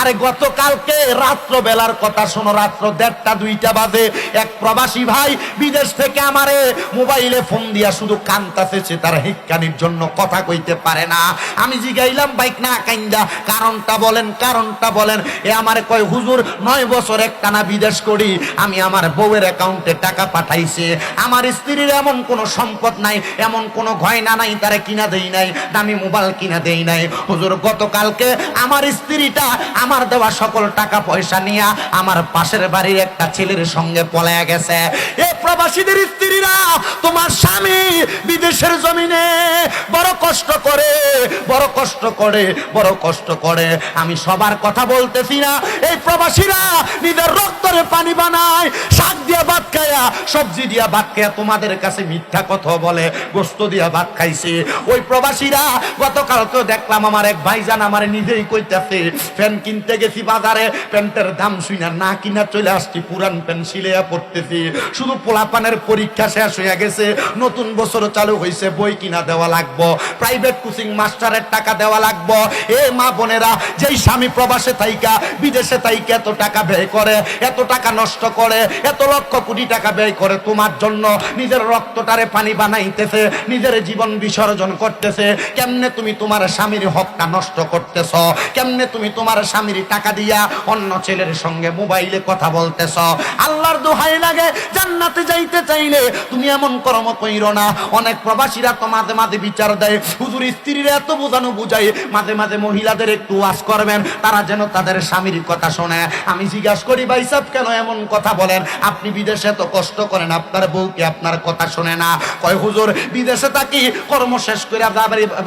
আরে গতকালকে রাত্র বেলার কথা শোনো, রাত্র 1:30-2টা বাজে এক প্রবাসী ভাই বিদেশ থেকে আমারে মোবাইলে ফোন দিয়া শুধু কান্তাছে, তার হিক্কানির জন্য কথা কইতে পারে না। আমি জিগাইলাম বাইক না কাইন্দা কারণটা বলেন, কারণটা বলেন। এ আমারে কয় হুজুর 9 বছর একটানা বিদেশ করি, আমি আমার বউয়ের অ্যাকাউন্টে টাকা পাঠাইছে, আমার স্ত্রীর এমন কোনো সম্পদ নাই, এমন কোনো গয়না নাই, তারে কিনা দেই নাই, দামি মোবাইল কিনা দেই নাই। হুজুর গতকালকে আমার স্ত্রীটা আমার দেওয়া সকল টাকা পয়সা নিয়ে আমার পাশের বাড়ির একটা ছেলের সঙ্গে পলায়া গেছে। এই প্রবাসীদের স্ত্রীরা, তোমার স্বামী বিদেশের জমিনে বড় কষ্ট করে, বড় কষ্ট করে, বড় কষ্ট করে। আমি সবার কথা বলতেছি না। এই প্রবাসীরা নিজের রক্তরে পানি বানায়, শাক দিয়া ভাত খায়া, সবজি দিয়া ভাত খায়া তোমাদের কাছে মিথ্যা কথা বলে, গোস্ত দিয়া ভাত খাইছে। ওই প্রবাসীরা গতকালকে দেখলাম আমার এক ভাইজান আমার নিজেই কইতাছে, প্যান্ট কিনতে গেছি বাজারে, প্যান্টের দাম শুইনা না কিনা চলে আসছি, পুরান প্যান্ট সিলাইয়া পড়তেছি। শুধু পোলাপানের পরীক্ষা শেষ হয়ে গেছে, নতুন বছর চালু হয়েছে, বই কিনা দেওয়া লাগবো, প্রাইভেট কোচিং মাস্টারের টাকা দেওয়া লাগবো। এ মা বোনেরা, যেই স্বামী প্রবাসে থাইকা বিদেশে থাইকা এত টাকা ব্যয় করে, এত টাকা নষ্ট করে, এত লক্ষ কোটি টাকা ব্যয় করে তোমার জন্য, নিজের রক্তটারে পানি বানাইতেছে, নিজের জীবন বিসর্জন করতেছে, কেমনে তুমি তোমার স্বামীর হকটা নষ্ট করতেছ? কেমনে তুমি তোমার স্বামীর টাকা দিয়া অন্য ছেলের সঙ্গে মোবাইলে কথা বলতেছ? আল্লাহর দোহাই লাগে, জান্নাতে যাইতে চাইলে তুমি এমন কর্ম কইরো না। অনেক প্রবাসীরা তো মাঝে মাঝে বিচার দেয়, হুজুর স্ত্রীরা এত বোঝানো বুঝাই, মাঝে মাঝে মহিলাদের একটু ওয়াজ করবেন, তারা যেন তাদের স্বামীর কথা শোনে। আমি জিজ্ঞাসা করি, ভাই সাহেব কেন এমন কথা বলেন? আপনি বিদেশে তো কষ্ট করেন, আপনার বউ কি আপনার কথা শোনে না? কয় হুজুর বিদেশে থাকি, কর্ম শেষ করে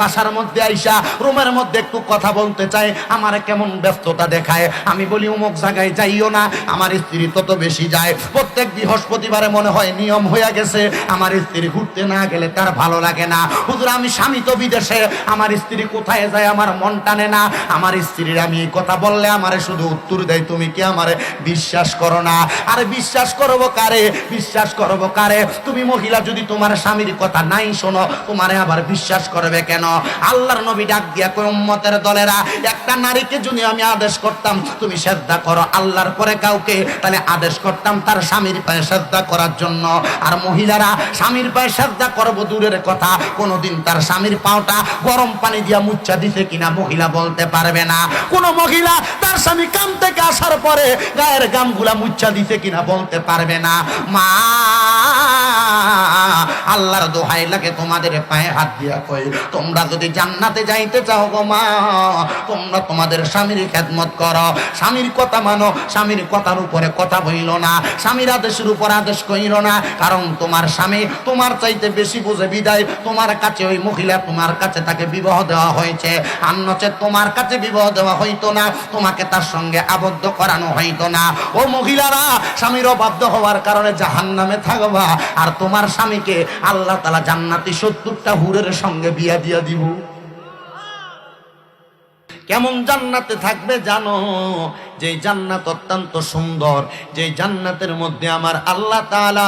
বাসার মধ্যে আইসা রুমের মধ্যে একটু কথা বলতে চাই, আমার কেমন ব্যস্ততা দেখায়। আমি বলি অমুক জায়গায় যাইও না, আমার স্ত্রী তত বেশি যায়। প্রত্যেক বৃহস্পতিবারে মনে হয় নিয়ম হয়ে গেছে, আমার স্ত্রী ঘুরতে না গেলে তার ভালো লাগে না। হুজুর আমি স্বামী তো বিদেশে, আমার স্ত্রী কোথায় যায় আমার মন টানে না। আমার স্ত্রীর আমি এই কথা বললে আমারে শুধু উত্তর দেয়, তুমি কি আমারে বিশ্বাস করো না? আরে বিশ্বাস করবো কারে, বিশ্বাস করবো কারে? তুমি মহিলা যদি তোমার স্বামীর কথা নাই শোনো, তোমারে আবার বিশ্বাস করবে কেন? আল্লাহর নবী ডাক দিয়া কই, উম্মতের দলেরা, একটা নারীকে যদি আমি আদেশ করতাম তুমি সেজদা করো আল্লাহর পরে কাউকে, তাহলে আদেশ করতাম তার স্বামীর পায়ে সেজদা করার জন্য। আর মহিলারা স্বামীর পায়ে সেজদা করবো দূরের কথা, কোনোদিন তার স্বামীর পাওটা গরম পানি দিয়া মুচ্ছা দিতে কিনা মহিলা বলতে পারবে না। কোন মহিলা তার স্বামী কাম থেকে আসার পরে গায়ের গামগুলা মুচ্ছা দিতে কিনা বলতে পারবে না। মা আল্লাহর দোহাই লাগে, তোমাদের পায়ে হাত দিয়া কই, তোমরা যদি জান্নাতে যাইতে চাও গো মা, তোমরা তোমাদের স্বামীর খেদমত করো, স্বামীর কথা মানো, স্বামীর কথার উপরে কথা বইল না, স্বামীর আদেশের উপর আদেশ কইল না। কারণ তোমার স্বামী তোমার চাইতে বেশি বোঝে বিদায় তোমার কাছে ওই মহিলা, তোমার কাছে তাকে বিবাহ দেওয়া হয়েছে। আর নচেত তোমার কাছে বিবাহ দেওয়া হইতো না, তোমাকে তার সঙ্গে আবদ্ধ করানো হইতো না। ও মহিলারা, স্বামীর অবাধ্য হওয়ার কারণে জাহান্নামে থাকবা, আর তোমার স্বামীকে আল্লাহ তাআলা জান্নাতি 70টা হুরের সঙ্গে বিয়া দিয়া দিব। কেমন জান্নাতে থাকবে জানো? যে জান্নাত অত্যন্ত সুন্দর, যে জান্নাতের মধ্যে আমার আল্লাহ তাআলা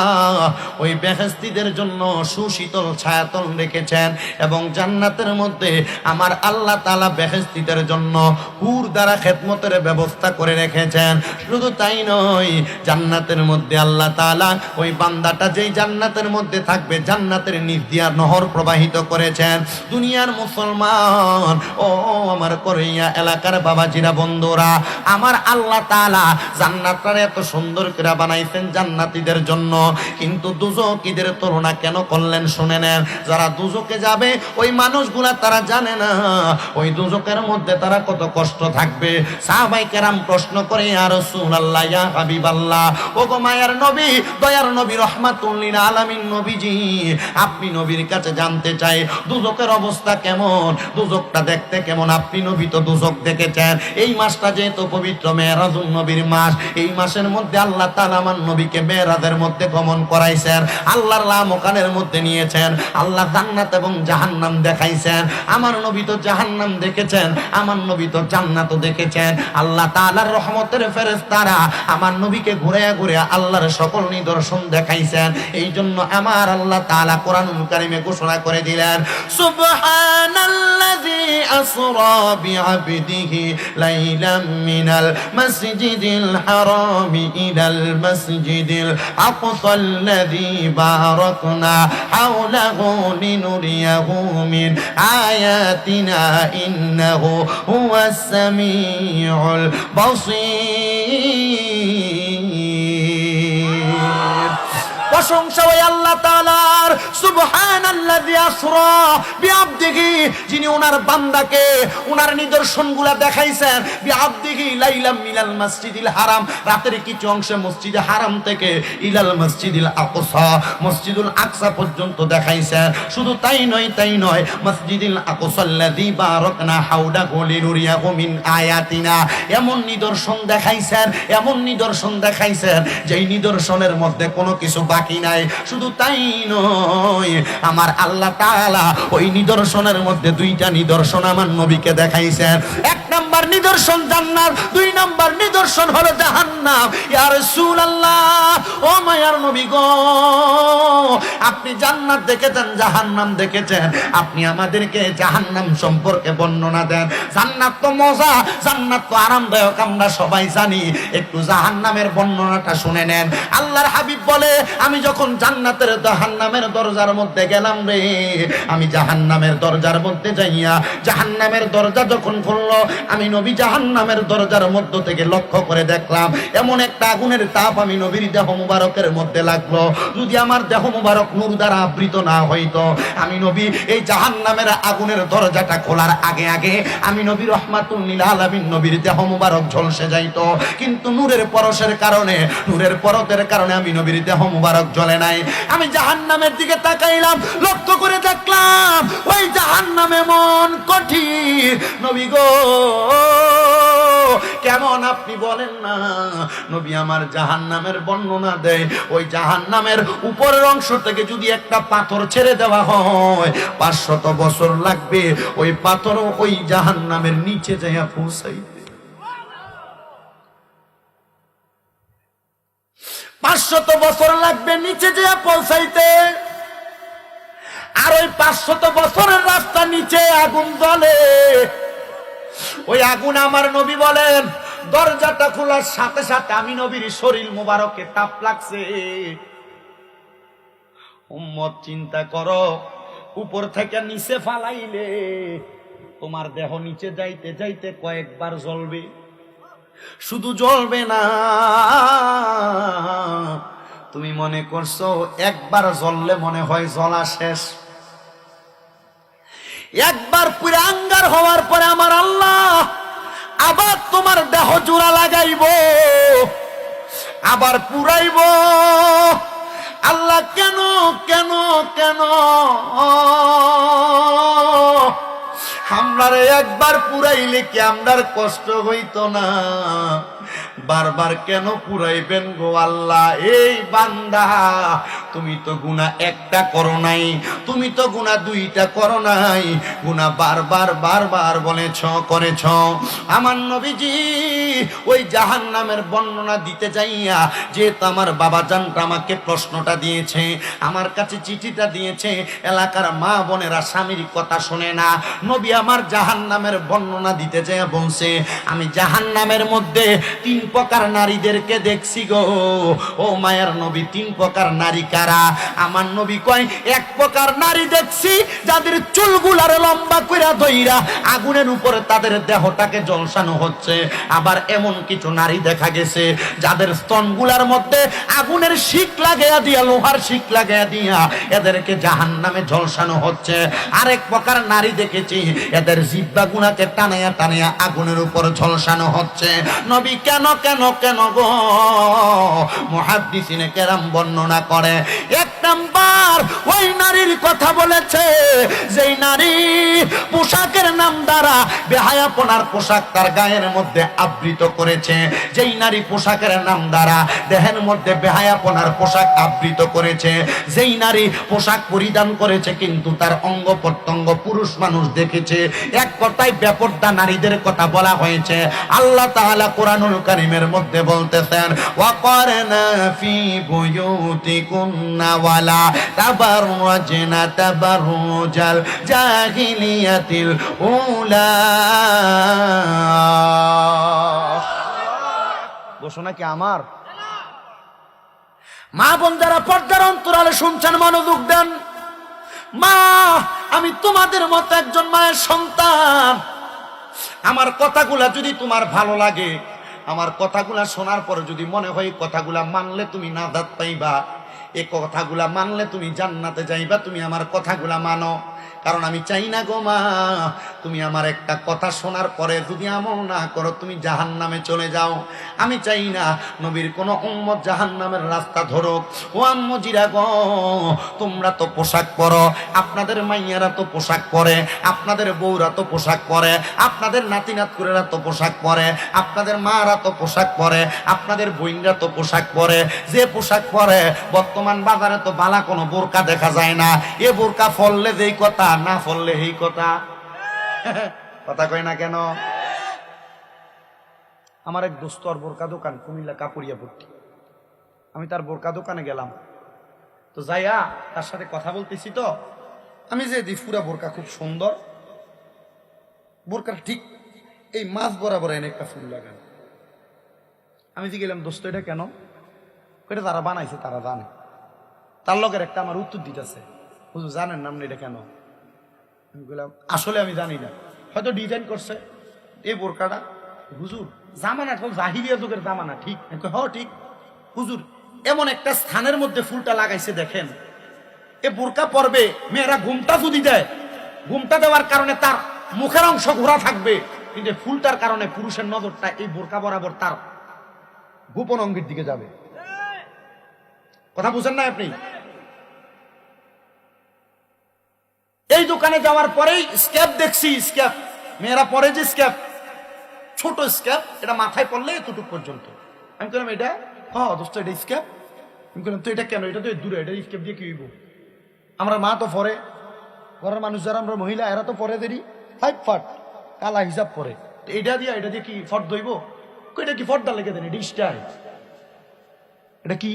ওই বেহেশতীদের জন্য সুশীতল ছায়াতল রেখেছেন, এবং জান্নাতের মধ্যে আমার আল্লাহ তাআলা বেহেশতীদের জন্য হুর দ্বারা খেদমতের ব্যবস্থা করে রেখেছেন। শুধু তাই নয়, জান্নাতের মধ্যে আল্লাহ তাআলা ওই বান্দাটা যেই জান্নাতের মধ্যে থাকবে, জান্নাতের নিচ দিয়া নহর প্রবাহিত করেছেন। দুনিয়ার মুসলমান ও আমার কোরিয়া এলাকার বাবাজিরা, বন্ধুরা, আমার আল্লাহ তাআলা জান্নাতটা এত সুন্দর করে বানাইছেন জান্নাতীদের জন্য, কিন্তু দুজকিদের তুলনা কেন করলেন শুনে নেন। যারা দুজকে যাবে ওই মানুষগুলা তারা জানে না ওই দুজকের মধ্যে তারা কত কষ্ট থাকবে। সাহাবায়ে কেরাম প্রশ্ন করে, ইয়া রাসূলুল্লাহ, ইয়া হাবিবাল্লাহ, ও গো মায়ার নবী, দয়ার নবী, রাহমাতুল লিল আলামিন নবীজি, আপনি নবীর কাছে জানতে চাই দুজকের অবস্থা কেমন, দুজকটা দেখতে কেমন? আপনি নবী তো দুজক দেখেছেন, এই মাসটা যেহেতু পবিত্র মেরাজুন নবীর মাস। এই মাসের মধ্যে আল্লাহ তাআলা আমার নবীকে মেরাজের মধ্যে গমন করাইছেন, আল্লাহর লামকানের মধ্যে নিয়েছেন, আল্লাহ জান্নাত এবং জাহান্নাম দেখাইছেন। আমার নবী তো জাহান্নাম দেখেছেন, আমার নবী তো জান্নাতও দেখেছেন। আল্লাহ তাআলার রহমতের ফেরেশতারা আমার নবীকে ঘুরে ঘুরে আল্লাহর সকল নিদর্শন দেখাইছেন। এই জন্য আমার আল্লাহ তাআলা কোরআনুল কারীমে ঘোষণা করে দিলেন, সুবহানাল্লাযী আসরা বিআবদিহি লাইলাম মিনাল মাসজিদিল হারামি ইলাল মাসজিদিল আকসাল্লাযী বারাকনা হাওলাহু লিনুরিয়াহু মিন আয়াতিনা ইন্নাহু হুয়াস সামিউল বাসীর। প্রশংসা ওই আল্লাহ তাআলার, সুবহানাল্লাযী আসরা বিআবদিহি, যিনি ওনার বান্দাকে ওনার নিদর্শনগুলা দেখাইছেন, বিআবদিহি লাইলাম মিনাল মসজিদিল হারাম, রাতের কিছু অংশে মসজিদে হারাম থেকে ইলাল মসজিদিল আকসা, মসজিদুল আকসা পর্যন্ত দেখাইছেন। শুধু তাই নয়, মসজিদিল আকসাল্লাযী বারাকনা হাওলাহু লিনুরিয়াহু মিন আয়াতিনা, এমন নিদর্শন দেখাইছেন যেই নিদর্শনের মধ্যে কোনো কিছু বাকি নাই। শুধু তাই নয়, আমার আল্লাহ তাআলা ওই নিদর্শনের মধ্যে দুইটা নিদর্শন আমার নবীকে দেখাইছেন। এক নাম্বার নিদর্শন জান্নাত, দুই নাম্বার নিদর্শন হলো জাহান্নাম। ইয়া রাসূলুল্লাহ, ও মায়ার নবী গো, আপনি জান্নাত দেখেছেন, জাহান্নাম দেখেছেন, আপনি আমাদেরকে জাহান্নাম সম্পর্কে বর্ণনা দেন। জান্নাত তো মজা, জান্নাত তো আরামদায়ক, আমরা সবাই জানি, একটু জাহান্নামের বর্ণনাটা শুনে নেন। আল্লাহর হাবিব বলে, আমি যখন জান্নাতের জাহান্নামের দরজার মধ্যে গেলাম রে, আমি জাহান্নামের দরজার মধ্যে যাইয়া জাহান্নামের দরজা যখন খুললো, আমি নবী জাহান্নামের দরজার মধ্য থেকে লক্ষ্য করে দেখলাম এমন একটা আগুনের তাপ আমি নবীর দেহ মুবারকের মধ্যে লাগলো। যদি আমার দেহ মুবারক নূর দ্বারা আবৃত না হইতো, আমি নবী এই জাহান্নামের আগুনের দরজাটা খোলার আগে আগে আমি নবী রাহমাতুল লিল আলামিন নবীর দেহ মুবারক ঝলসে যাইতো। কিন্তু নূরের পরশের কারণে, নূরের পরতের কারণে আমি নবীর দেহ মুবারক জ্বলে নাই। আমি জাহান্নামের দিকে তাকাইলাম, লক্ষ্য করে দেখলাম ওই জাহান্নাম এমন কঠিন। নবী গো, কেমন আপনি বলেন না? নবী আমার জাহান্নামের বর্ণনা দেয়, ওই জাহান্নামের উপরের অংশ থেকে যদি একটা পাথর ছেড়ে দেওয়া হয়, 500 বছর লাগবে ওই পাথরও ওই জাহান্নামের নিচে যাইয়া পৌঁছাইতে। 500 বছর লাগবে নিচে যেয়ে পৌঁছাইতে। আর ওই 500 বছরের রাস্তা নিচে আগুন জ্বলে। ওই আগুন আমার নবী বলেন, দরজাটা খোলার সাথে সাথে আমি নবীর শরীর মোবারকে তাপ লাগছে। উম্মত চিন্তা করো, উপর থেকে নিচে ফালাইলে তোমার দেহ নিচে যাইতে যাইতে কয়েকবার জ্বলবে। শুধু জ্বলবে না, তুমি মনে করছো একবার জ্বললে মনে হয় জ্বলা শেষ। একবার পুরো আঙ্গার হওয়ার পরে আমার আল্লাহ আবার তোমার দেহ জোড়া লাগাইব, আবার পুরাইব। আল্লাহ কেন কেন কেন আমরারে একবার পুরাইলে কি আমরার কষ্ট হইতো না? বারবার কেন পুরাইবেন গো আল্লাহ? এই বান্দা, তুমি তো গুনাহ একটা করো নাই, তুমি তো গুনাহ দুইটা করো নাই, গুনাহ বারবার বারবার বলেছ করেছ। আমার নবীজি ওই জাহান্নামের বর্ণনা দিতে যাইয়া, যেহেতু আমার বাবা জানটা আমাকে প্রশ্নটা দিয়েছে, আমার কাছে চিঠিটা দিয়েছে, এলাকার মা বোনেরা স্বামীর কথা শোনে না, নবী আমার জাহান্নামের বর্ণনা দিতে যাইয়া বলছে, আমি জাহান্নামের মধ্যে 3 প্রকার নারীদেরকে দেখছি গো। ও মায়ের নবী, 3 প্রকার নারী কারা? আমার নবী কয়, 1 প্রকার নারী দেখছি যাদের চুলগুলার লম্বা কইরা ধইরা আগুনের উপরে তাদের দেহটাকে জ্বলসানো হচ্ছে। আবার এমন কিছু নারী দেখা গেছে যাদের স্তনগুলার মধ্যে আগুনের শিক লাগাইয়া দিয়া, লোহার শিক লাগাইয়া দিয়া এদেরকে জাহান্নামে ঝলসানো হচ্ছে। আরেক প্রকার নারী দেখেছি এদের জিহ্বা গুনাকে টানাইয়া টানাইয়া আগুনের উপর ঝলসানো হচ্ছে। নবী কেন কেন কেন গো? মুহাদ্দিসিনে কেরাম বর্ণনা করে, একটা নাম্বার ওই নারীর কথা বলেছে যেই নারী পোশাকের নাম দ্বারা বেহায়াপনার পোশাক তার গায়ের মধ্যে আবৃত করেছে, যেই নারী পোশাকের নাম দ্বারা দেহের মধ্যে বেহায়াপনার পোশাক আবৃত করেছে, যেই নারী পোশাক পরিধান করেছে কিন্তু তার অঙ্গ প্রত্যঙ্গ পুরুষ মানুষ দেখেছে, এক কথায় বেপরদা নারীদের কথা বলা হয়েছে। আল্লাহ তাআলা কোরআনুল কারীমের মধ্যে বলতেছেন ওয়াকারনা ফি বুয়ুতিকুন্না ওয়ালা তাবাররাজনা তাবাররুজাল জাহিলিয়াতিল উলা। ঘোষণা কি আমার? মা বোন যারা পর্দার অন্তরালে শুনছেন মনোযোগ দেন। মা, আমি তোমাদের মতো একজন মায়ের সন্তান। আমার কথাগুলা যদি তোমার ভালো লাগে, আমার কথাগুলা শোনার পরে যদি মনে হয় কথাগুলা মানলে তুমি নাজাত পাইবা, এই কথাগুলা মানলে তুমি জান্নাতে যাইবা, তুমি আমার কথাগুলা মানো। কারণ আমি চাই না গো মা তুমি আমার একটা কথা শোনার পরে যদি আমল না করো তুমি জাহান্নামে চলে যাও। আমি চাই না নবীর কোন উম্মত জাহান্নামের রাস্তা ধরুক। ও আম্মজিরা গো, তোমরা তো পোশাক পরো, আপনাদের মাইয়ারা তো পোশাক পরে, আপনাদের বউরা তো পোশাক পরে, আপনাদের নাতি নাতকুরেরা তো পোশাক পরে, আপনাদের মারা তো পোশাক পরে, আপনাদের বোনরা তো পোশাক পরে। যে পোশাক পরে বর্তমান বাজারে তো বালা কোনো বোরকা দেখা যায় না। এ বোরকা ফললে যেই কথা, না ফললে এই কথা। কথা কয় না কেন? আমার এক দোস্তর বোরকা দোকান কুমিল্লা কাপুরিয়া ভর্তি। আমি তার বোরকা দোকানে গেলাম, তো যাইয়া তার সাথে কথা বলতেছি। তো আমি যে দিফুরা বোরকা খুব সুন্দর, বোরকার ঠিক এই মাছ বরাবর এনে একটা ফুল লাগানো। আমি যে গেলাম দোস্ত এটা কেন? এটা তারা বানাইছে, তারা জানে। তার লোকের একটা আমার উত্তর দিতেছে, হুজুর জানেন না এটা কেন? আমি বললাম আসলে আমি জানি না, হয়তো ডিজাইন করছে এই বোরকাটা। হুজুর জামানা এখন জাহিলিয়া যুগের জামানা, ঠিক? হ ঠিক। হুজুর এমন একটা স্থানের মধ্যে ফুলটা লাগাইছে দেখেন, এ বোরকা পরবে মেয়েরা ঘুমটা যদি দেয়, ঘুমটা দেওয়ার কারণে তার মুখের অংশ ঘোরা থাকবে, কিন্তু ফুলটার কারণে পুরুষের নজরটা এই বোরকা বরাবর তার গোপন অঙ্গের দিকে যাবে। কথা বুঝেন না আপনি? এই দোকানে যাওয়ার পরেই স্ক্যাপ দেখছি, স্ক্যাপ মেয়েরা পরে যে স্ক্যাপ, ছোট স্ক্যাপ, এটা মাথায় পড়লে এতটুক পর্যন্ত। আমি বললাম এটা হ্যাঁ দোস্ত এটা স্ক্যাপ। আমি বললাম তো এটা কেন? এটা তো দূরে, এটা স্ক্যাপ দিয়ে কি হইব? আমরা মা তো পরে, ঘরের মানুষ যারা আমরা মহিলা এরা তো পরে দেরি 5 ফাট কালা হিসাব পরে, এটা দিয়ে কি ফট ধইব? এটা কি ফটটা লেগে দেন? এটা স্টাইল, এটা কি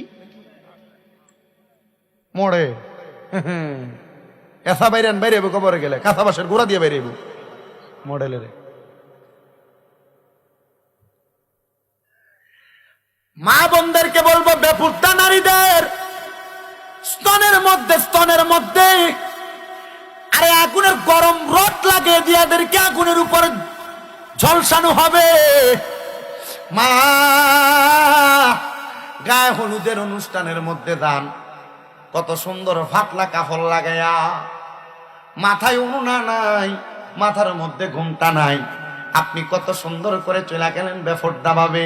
মরে এসা বাইরেন বাইরে কবরে গেলে কাঁথা বাসের গোড়া দিয়ে বাইরে মডেলের। মা বোনদেরকে বলবো বেপরদা নারীদের স্তনের মধ্যে আরে আগুনের গরম রড লাগিয়ে দিয়ে এদেরকে আগুনের উপর ঝলসানো হবে। মা গায়ে হলুদের অনুষ্ঠানের মধ্যে দান কত সুন্দর ফাতলা কাপড় লাগাইয়া, মাথায় উনুনা নাই, মাথার মধ্যে ঘুমটা নাই, আপনি কত সুন্দর করে চলে গেলেন বেফরদা ভাবে।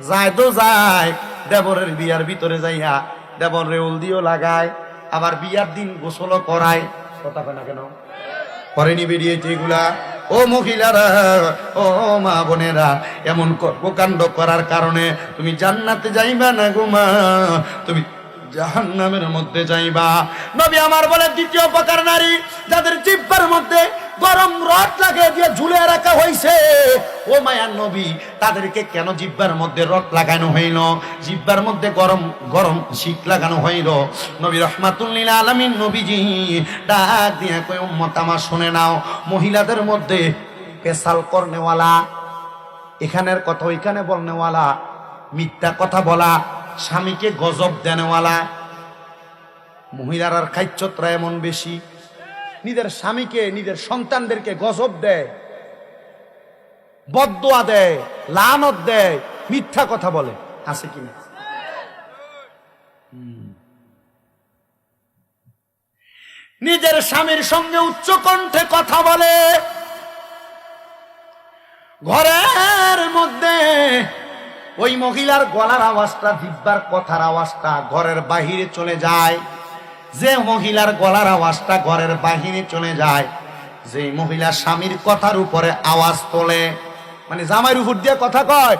যায় তো যায় দেবরের বিয়ার ভিতরে যাইয়া দেবর রেউল দিও লাগায়, আবার বিয়ার দিন গোসলও করায়। কথা কয় না কেন? করেনি বেরিয়েছে এগুলা? ও মহিলারা, ও মা বোনেরা, এমন কর্মকাণ্ড করার কারণে তুমি জান্নাতে যাইবা না গো মা, তুমি জাহান্নামের মধ্যে যাইবা। নবী আমার বলে দ্বিতীয় প্রকার নারী যাদের জিহ্বার মধ্যে গরম রড লাগিয়ে দিয়ে ঝুলে রাখা হয়েছে। ও মায়ার নবী, তাদেরকে কেন জিহ্বার মধ্যে রড লাগানো হইল? জিহ্বার মধ্যে গরম গরম শিক লাগানো হইল? নবী রাহমাতুল লিল আলামিন নবীজি ডাক দিয়ে কই উম্মত আমার শুনে নাও, মহিলাদের মধ্যে পেশাল করনেওয়ালা, এখানের কথা ওইখানে বলনেওয়ালা, মিথ্যা কথা বলা, স্বামীকে গজব দেনেওয়ালা, মহিলার আর খাইচ্ছত্রা এমন বেশি, নিজের স্বামীকে নিজের সন্তানদেরকে গজব দেয়, বদদোয়া দেয়, লানত দেয়, মিথ্যা কথা বলে। আছে কিনা? নিজের স্বামীর সঙ্গে উচ্চ কণ্ঠে কথা বলে, ঘরের মধ্যে ওই মহিলার গলার আওয়াজটা, জিহ্বার কথার আওয়াজটা ঘরের বাহিরে চলে যায়। যে মহিলার গলার আওয়াজটা ঘরের বাহিরে চলে যায়, যে মহিলা স্বামীর কথার উপরে আওয়াজ তোলে, মানে জামাইয়ের উপর দিয়ে কথা কয়।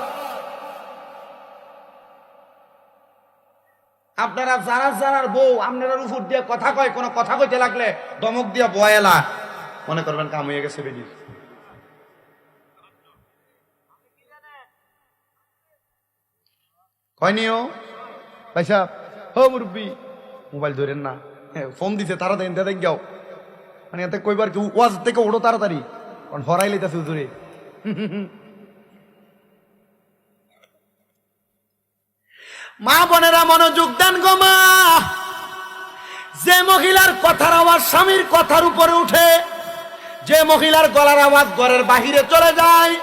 আপনারা যারা যারার বউ আপনারা উপর দিয়ে কথা কয়, কোনো কথা কইতে লাগলে দমক দিয়া বয়েলা, মনে করবেন কাম হয়ে গেছে বেডি। কয়নিও পয়সা হো মুরব্বী, মোবাইল ধরেন না, ফোন দিছে তারা দেন দেখ যাও, মানে এতে কইবার কি ওয়াজ থেকে ওড়ো তাড়াতাড়ি, কারণ হরাই লইতাছে হুজুরে। মা বোনেরা মনোযোগ দেন গো মা, যে মহিলার কথার আওয়াজ স্বামীর কথার উপরে উঠে, যে মহিলার গলার আওয়াজ ঘরের বাহিরে চলে যায়,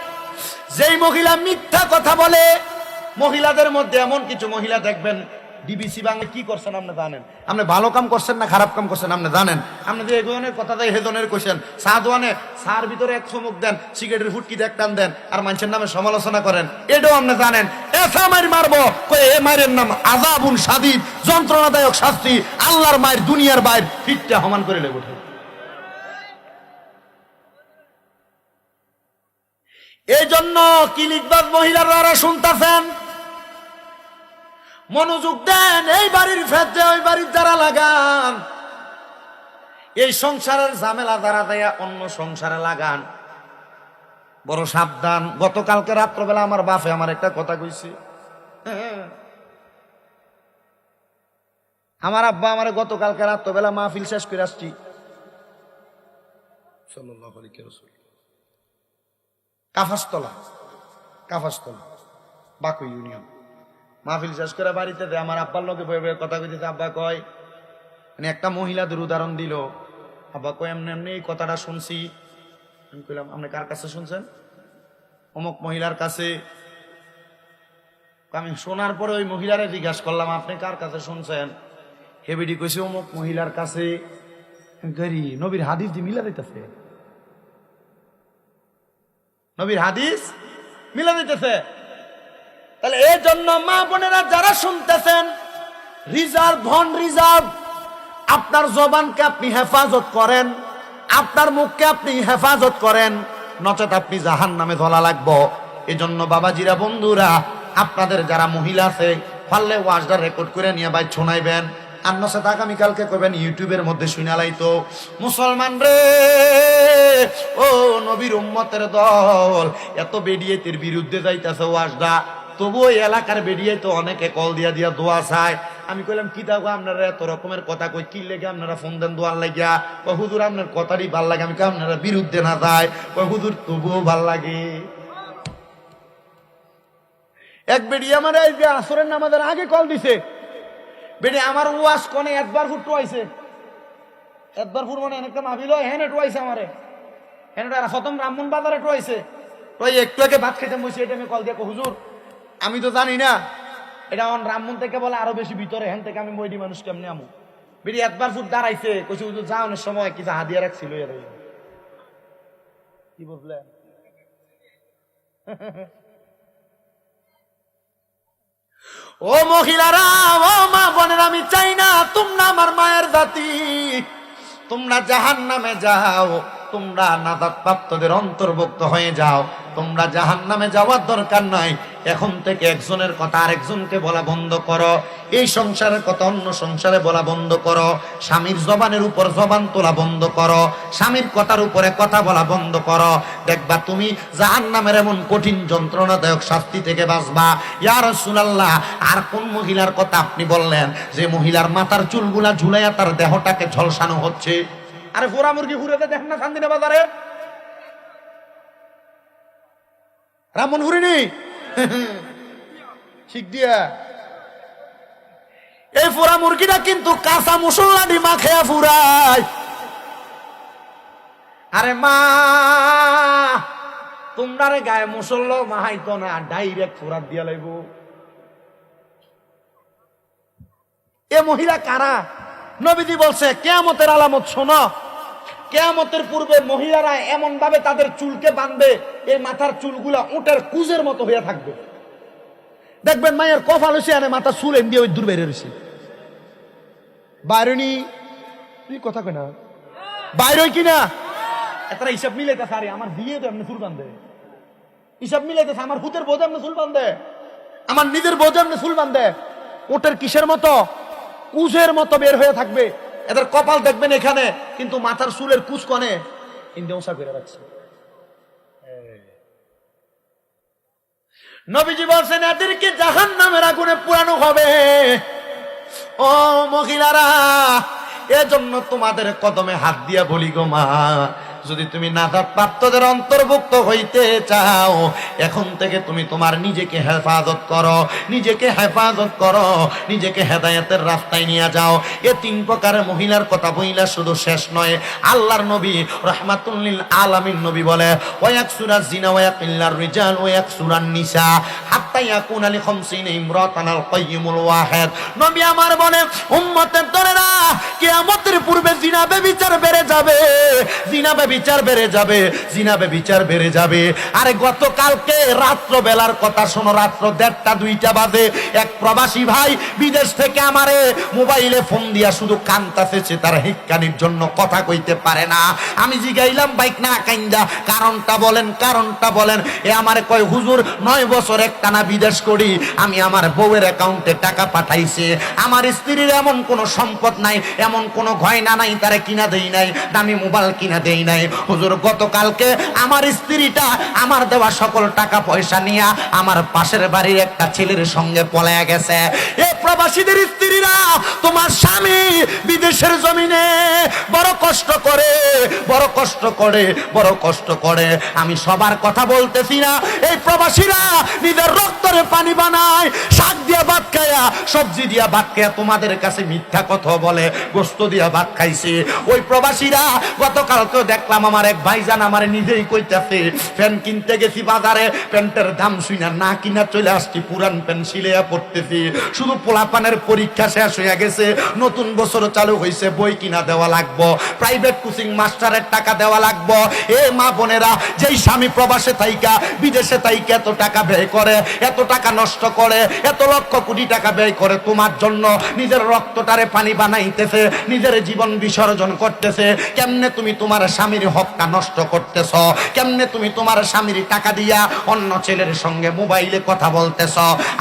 যেই মহিলা মিথ্যা কথা বলে, মহিলাদের মধ্যে এমন কিছু মহিলা দেখবেন, ডিবিসি বাংলা কি করছেন আপনি জানেন, আপনি ভালো কাম করছেন না খারাপ কাম করছেন আপনি জানেন, আপনি যে এগোনের কথা দেয় হেজনের কোশ্চেন, সাদওয়ানে সার ভিতরে এক চুমুক দেন, সিগারেটের ফুটকি একটান দেন, আর মানুষের নামে সমালোচনা করেন, এটাও আপনি জানেন। এসা মার মারবো, এ মায়ের নাম আযাবুন শাদীদ, যন্ত্রণাদায়ক শাস্তি, আল্লাহর মায়ের দুনিয়ার বাইর ফিটটা সমান করে লেগে ওঠে। এই জন্য কিলিকবাজ মহিলারা শুনতেছেন, মনোযোগ দেন, এই বাড়ির ফেজে ওই বাড়ির যারা লাগান, এই সংসারের ঝামেলা দ্বারা দেয়া অন্য সংসারে লাগান, বড় সাবধান। গতকালকে রাত্রবেলা আমার বাপে আমার একটা কথা কইছে, আমার আব্বা আমার গতকালকে রাত্রবেলা মাহফিল শেষ করে আসছি, সাল্লাল্লাহু আলাইহি ওয়াসাল্লাম, কাফাসতলা বাকু ইউনিয়ন, মাহফিল শেষ করে বাড়িতে আমার আব্বার লোকে বয়ে বয়ে কথা কইতেছে। আব্বা কয়, মানে একটা মহিলাদের উদাহরণ দিল, আব্বা কয় এমনি এমনি এই কথাটা শুনছি। আমি কইলাম আপনি কার কাছে শুনছেন? অমুক মহিলার কাছে। আমি শোনার পরে ওই মহিলারে জিজ্ঞাসা করলাম আপনি কার কাছে শুনছেন? হেবিডি কইছে অমুক মহিলার কাছে। নবীর হাদিস দি মিলা দিতেছে, নবীর হাদিস মিলা দিতেছে। তাহলে এই জন্য মা বোনেরা যারা শুনতেছেন, রিজার্ভ হন, রিজার্ভ। আপনার জবানকে আপনি হেফাজত করেন, আপনার মুখকে আপনি হেফাজত করেন, নচেত আপনি জাহান্নামে ধলা লাগবো। এই জন্য বাবাজিরা, বন্ধুরা, আপনাদের যারা মহিলা আছে পারলে ওয়াজটা রেকর্ড করে নিয়ে ভাই শোনাইবেন, আর নচেত আগামীকালকে করবেন ইউটিউবের মধ্যে শুনালাই। তো মুসলমান রে, ও নবীর উম্মতের দল, এত বেডিয়েতের বিরুদ্ধে যাইতেছে ওয়াজটা, তবুও এলাকার বেরিয়ে তো অনেকে কল দিয়া দিয়া দোয়া চায়। আমি কইলাম কি দেখো আপনারা এত রকমের কথা কই, কি লেগে আপনারা ফোন দেন দোয়ার লাগিয়া? কই হুজুর আপনার কথারই ভাল লাগে। আমি কই আপনারা বিরুদ্ধে না যায়? কই হুজুর তবুও ভাল লাগে। এক বেডি আমার এই যে আসরের নামাজের আগে কল দিছে, বেডি আমার ওয়াজ কোনে একবার ফুট আইছে, একবার ফুট মানে একটা মাহফিল হয় হ্যাঁ একটু আইছে আমারে, হ্যাঁ প্রথম ব্রাহ্মণ বাজারে একটু আইছে। তো একটু আগে ভাত খেতে বসে এটা আমি কল দিয়ে হুজুর আমি তো জানি না এটা আমার ব্রাহ্মণ থেকে বলে আরো বেশি ভিতরে, হ্যান থেকে আমি মইডি মানুষ কেমনি আমু। বেডি একবার ফুট দাঁড়াইছে, কইছে হুজুর যাওয়ানোর সময় কিছু হাদিয়া রাখছিল, কি বুঝলেন? ও মহিলারা, ও মা বোনেরা, আমি চাই না তোমরা আমার মায়ের জাতি তোমরা জাহান্নামে যাও, তোমরা নাজাত প্রাপ্তদের অন্তর্ভুক্ত হয়ে যাও। তোমরা জাহান্নামে যাওয়ার দরকার নাই। এখন থেকে একজনের কথা আরেকজনকে বলা বন্ধ করো, এই সংসারের কথা অন্য সংসারে বলা বন্ধ করো, স্বামীর জবানের উপর জবান তোলা বন্ধ করো, স্বামীর কথার উপরে কথা বলা বন্ধ করো। দেখবা তুমি জাহান্নামের এমন কঠিন যন্ত্রণাদায়ক শাস্তি থেকে বাঁচবা। ইয়া রাসূলুল্লাহ, আর কোন মহিলার কথা আপনি বললেন যে মহিলার মাথার চুলগুলা ঝুলাইয়া তার দেহটাকে ঝলসানো হচ্ছে? আরে পোড়া মুরগি ঘুরেতে দেখেন না চান্দিনা বাজারে, রামন ঘুরিনি ঠিক দিয়া। এই পোড়া মুরগিটা কিন্তু কাঁচা মশলা দি মা খেয়া ফুরায়। আরে মা, তোমরা গায়ে মশলা মাহাইতো না, ডাইরেক্ট ফুরাত দিয়া লাইব। এ মহিলা কারা? নবীজি বলছে কিয়ামতের আলামত শোনো, কিয়ামতের পূর্বে মহিলারা এমন ভাবে তাদের চুলকে বাঁধবে, এই মাথার চুলগুলা উটের কুজের মতো হয়ে থাকবে। দেখবেন মায়ের কপাল হয়েছে, আনে মাথা চুল এমনি ওই দূর বেরিয়ে রয়েছে। বাইরনি তুই কথা কই না বাইরই কিনা এতটা হিসাব মিলাইতেছে আরে আমার বিয়ে তো এমনি চুল বান্ধে হিসাব মিলাইতেছে আমার হুতের বোঝ এমনি চুল বান্ধে আমার নিজের বোঝ এমনি চুল বান্ধে ওটের কিসের মতো কুজের মতো বের হয়ে থাকবে এদের কপাল দেখবেন এখানে কিন্তু মাথার চুলের কুচ কনে ইন্দেউসা করে রাখছে নবীজি বলছেন এদেরকে জাহান্নামের আগুনে পোড়ানো হবে ও মহিলারা এজন্য তোমাদের কদমে হাত দিয়া বলি গো মা যদি তুমি নাজাত প্রাপ্তদের অন্তর্ভুক্ত হইতে চাও এখন থেকে তুমি তোমার নিজেকে হেফাজত করো নিজেকে হেদায়েতের রাস্তায় নিয়ে যাও এ তিন প্রকারের মহিলার কথা বইলা শুধু শেষ নয় আল্লাহর নবী রাহমাতুল লিল আলামিন নবী বলে ওয়ায়াকসুরা জিনা ওয়ায়াকিল্লার রিজাল ওয়ায়াকসুরান নিসা হাত্তা ইয়াকুনা লি 50 ইমরাতান আল কাইয়িমুল ওয়াহিদ নবী আমার বলে উম্মতের দলেরা কিয়ামতের পূর্বে জিনা ব্যভিচার বেড়ে যাবে জিনা ব্যভিচার বেড়ে যাবে আরে গতকালকে রাত্র বেলার কথা শোনো রাত্র 1:30-2টা বাজে এক প্রবাসী ভাই বিদেশ থেকে আমারে মোবাইলে ফোন দিয়া শুধু কান্তাছে তার হিক্কানির জন্য কথা কইতে পারে না আমি জিগাইলাম বাইক না কাইন্দা কারণটা বলেন এ আমারে কয় হুজুর 9 বছর একটানা বিদেশ করি আমি আমার বউয়ের অ্যাকাউন্টে টাকা পাঠাইছে আমার স্ত্রীর এমন কোনো সম্পদ নাই এমন কোনো গয়না নাই তারে কিনা দেই নাই দামি মোবাইল কিনা দেই নাই হুজুর গতকালকে আমার স্ত্রীটা আমার দেওয়া সকল টাকা পয়সা নিয়ে আমার পাশের বাড়ির একটা ছেলের সঙ্গে পলায়া গেছে এই প্রবাসীদের স্ত্রীরা তোমার স্বামী বিদেশের জমিনে বড় কষ্ট করে আমি সবার কথা বলতেছি না এই প্রবাসীরা নিজের রক্তরে পানি বানায় শাক দিয়া ভাত খায়া সবজি দিয়া ভাত খায়া তোমাদের কাছে মিথ্যা কথা বলে গোশত দিয়া ভাত খাইছে ওই প্রবাসীরা গতকালকে দেখলাম আমার এক ভাইজান আমারে নিজেই কইতাছে প্যান্ট কিনতে গেছি বাজারে প্যান্টের দাম শুইনা না কিনা চলে আসছি পুরান প্যান্ট সিলাইয়া পড়তেছি শুধু পোলাপানের পরীক্ষা শেষ হয়ে গেছে নতুন বছর চালু হইছে বই কিনা দেওয়া লাগবো প্রাইভেট কোচিং মাস্টারের টাকা দেওয়া লাগবো এ মা বোনেরা যেই স্বামী প্রবাসে থাইকা বিদেশে থাইকা এত টাকা ব্যয় করে এত টাকা নষ্ট করে এত লক্ষ কোটি টাকা ব্যয় করে তোমার জন্য নিজের রক্তটারে পানি বানাইতেছে নিজের জীবন বিসর্জন করতেছে কেমনে তুমি তোমার স্বামীর হকটা নষ্ট করতেছ কেমনে তুমি তোমার স্বামীর টাকা দিয়া অন্য ছেলের সঙ্গে মোবাইলে কথা বলতেছ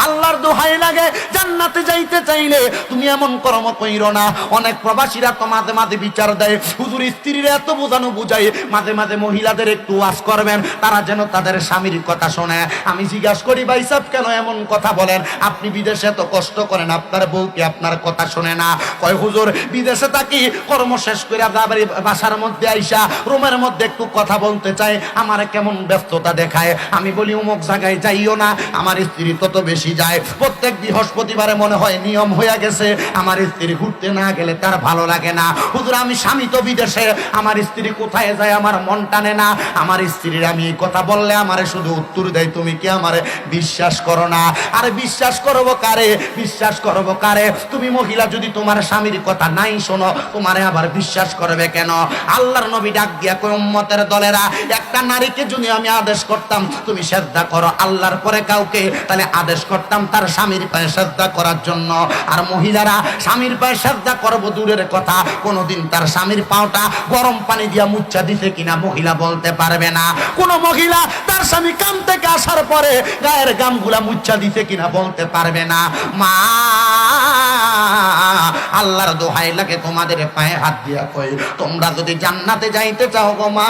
আল্লাহর দোহাই লাগে জান্নাতে যাইতে চাইলে তুমি এমন কর্ম কইরো না অনেক প্রবাসীরা তো মাঝে মাঝে বিচার দেয় হুজুর স্ত্রীরা এত বোঝানো বুঝাই মাঝে মাঝে মহিলাদের একটু ওয়াজ করবেন তারা যেন তাদের স্বামীর কথা শোনে আমি জিজ্ঞাসা করি ভাই সাহেব কেন এমন কথা বলেন আপনি বিদেশে এত কষ্ট করেন আপনার বউ কি আপনার কথা শোনে না কয় হুজুর বিদেশে থাকি কর্ম শেষ করে বাসার মধ্যে আইসা রুমের মধ্যে একটু কথা বলতে চাই আমার কেমন ব্যস্ততা দেখায় আমি বলি অমুক জায়গায় যাইও না আমার স্ত্রী তত বেশি যায় প্রত্যেক বৃহস্পতিবারে মনে হয় নিয়ম হয়ে গেছে আমার স্ত্রী ঘুরতে না গেলে তার ভালো লাগে না হুজুর আমি স্বামী তো বিদেশে আমার স্ত্রী কোথায় যায় আমার মন টানে না আমার স্ত্রীর আমি এই কথা বললে আমারে শুধু উত্তর দেয় তুমি কি আমারে বিশ্বাস করো না আরে বিশ্বাস করবো কারে তুমি মহিলা যদি তোমার স্বামীর কথা নাই শোনো তোমারে আবার বিশ্বাস করবে কেন আল্লাহর নবী ডাক দিয়া কই উম্মতের দলেরা একটা নারীকে যদি আমি আদেশ করতাম তুমি সিজদা করো আল্লাহর পরে কাউকে তাহলে আদেশ করতাম তার স্বামীর পায়ে সিজদা করার জন্য আর মহিলারা স্বামীর পায়ে সিজদা করব দূরের কথা কোনোদিন তার স্বামীর পাওটা গরম পানি দিয়া মুচ্ছা দিতে কিনা মহিলা বলতে পারবে না কোন মহিলা তার স্বামী কাম থেকে আসার পরে গায়ের গামগুলা মুচ্ছা দিতে কিনা বলতে পারবে না মা আল্লাহর দোহাই লাগে তোমাদের পায়ে হাত দিয়া কই তোমরা যদি জান্নাতে যাইতে চাও গো মা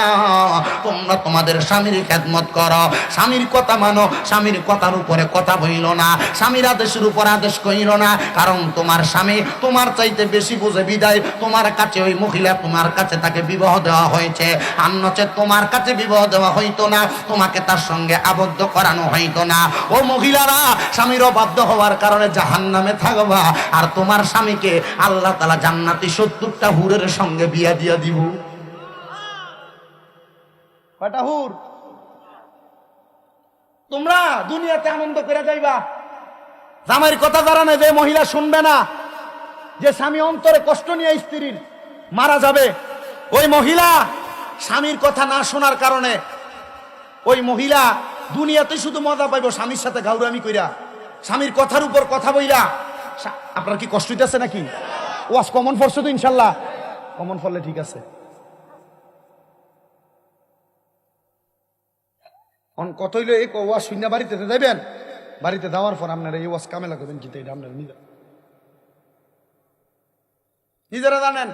তোমরা তোমাদের স্বামীর খেদমত করো স্বামীর কথা মানো স্বামীর কথার উপরে কথা বইল না স্বামীর আদেশের উপর আদেশ কইল না কারণ তোমার স্বামী তোমার চাইতে বেশি বোঝে বিদায় তোমার কাছে ওই মহিলা তোমার কাছে তাকে বিবাহ দেওয়া হয়েছে আর নচেত তোমার কাছে বিবাহ দেওয়া হইতো না তোমাকে তার সঙ্গে আবদ্ধ করানো হইতো না ও মহিলারা স্বামীর অবাধ্য হওয়ার কারণে জাহান্নামে থাকবা আর তোমার স্বামীকে আল্লাহ তাআলা জান্নাতি 70টা হুরের সঙ্গে বিয়া দিয়া দিব কয়টা হুর তোমরা দুনিয়াতে আনন্দ করে যাইবা জামাইয়ের কথা যারা না যে মহিলা শুনবে না যে স্বামী অন্তরে কষ্ট নিয়ে স্ত্রীর মারা যাবে ওই মহিলা স্বামীর কথা না শোনার কারণে ওই মহিলা দুনিয়াতে শুধু মজা পাইব স্বামীর সাথে গাউরামি কইরা স্বামীর কথার উপর কথা বইরা আপনার কি কষ্ট হইতেছে নাকি ওয়াজ কমন পড়ছে তো ইনশাল্লাহ? কমন পড়লে ঠিক আছে। কত হইলো এই ওয়াজ শূন্য বাড়িতে যাবেন, বাড়িতে যাওয়ার পর আপনারা এই ওয়াজ কামে লাগাবেন কিন্তু এটা আপনারা নিজেরা জানেন।